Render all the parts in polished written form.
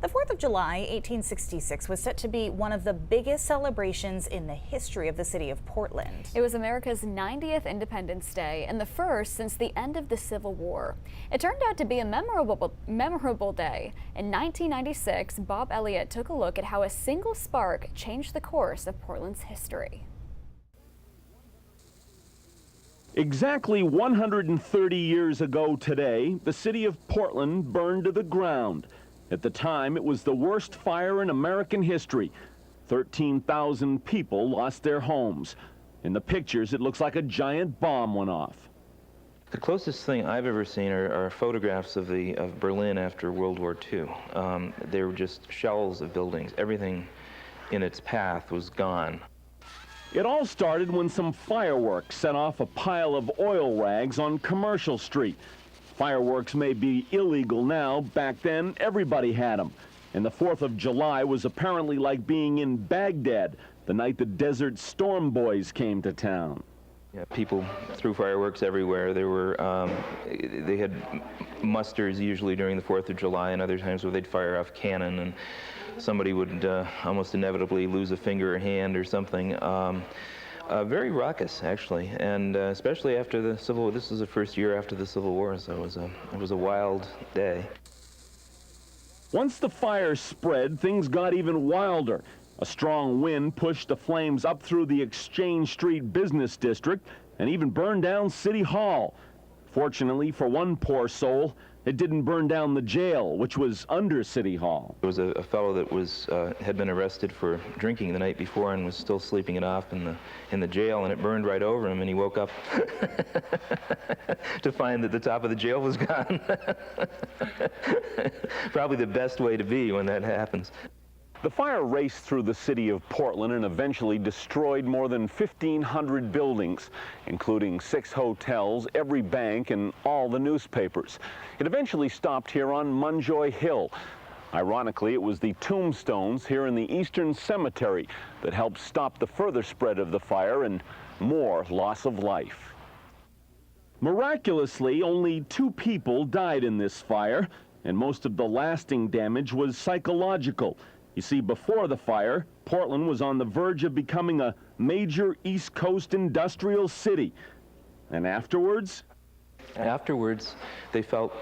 The 4th of July, 1866 was set to be one of the biggest celebrations in the history of the city of Portland. It was America's 90th Independence Day and the first since the end of the Civil War. It turned out to be a memorable day. In 1996, Bob Elliott took a look at how a single spark changed the course of Portland's history. Exactly 130 years ago today, the city of Portland burned to the ground. At the time, it was the worst fire in American history. 13,000 people lost their homes. In the pictures, it looks like a giant bomb went off. The closest thing I've ever seen are photographs of Berlin after World War II. They were just shells of buildings. Everything in its path was gone. It all started when some fireworks set off a pile of oil rags on Commercial Street. Fireworks may be illegal now. Back then, everybody had them. And the 4th of July was apparently like being in Baghdad the night the Desert Storm Boys came to town. Yeah, people threw fireworks everywhere. They had musters usually during the 4th of July and other times where they'd fire off cannon and somebody would almost inevitably lose a finger or hand or something. Very raucous, actually, and especially after the Civil War. This was the first year after the Civil War, so it was a wild day. Once the fire spread, things got even wilder. A strong wind pushed the flames up through the Exchange Street business district and even burned down City Hall. Fortunately for one poor soul, it didn't burn down the jail, which was under City Hall. There was a fellow that had been arrested for drinking the night before and was still sleeping it off in the jail, and it burned right over him, and he woke up to find that the top of the jail was gone. Probably the best way to be when that happens. The fire raced through the city of Portland and eventually destroyed more than 1,500 buildings, including 6 hotels, every bank, and all the newspapers. It eventually stopped here on Munjoy Hill. Ironically, it was the tombstones here in the Eastern Cemetery that helped stop the further spread of the fire and more loss of life. Miraculously, only 2 people died in this fire, and most of the lasting damage was psychological. You see, before the fire, Portland was on the verge of becoming a major East Coast industrial city. And afterwards? Afterwards, they felt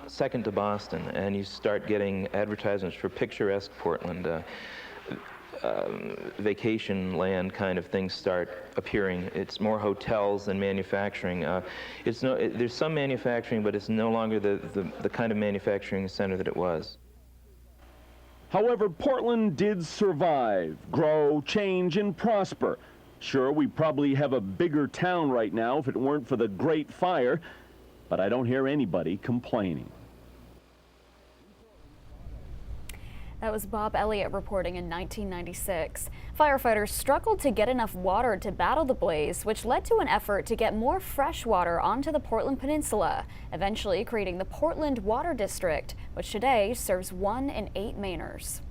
second to Boston, and you start getting advertisements for picturesque Portland. Vacation land kind of things start appearing. It's more hotels than manufacturing. There's some manufacturing, but it's no longer the kind of manufacturing center that it was. However, Portland did survive, grow, change, and prosper. Sure, we probably have a bigger town right now if it weren't for the Great Fire, but I don't hear anybody complaining. That was Bob Elliott reporting in 1996. Firefighters struggled to get enough water to battle the blaze, which led to an effort to get more fresh water onto the Portland Peninsula, eventually creating the Portland Water District, which today serves 1 in 8 Mainers.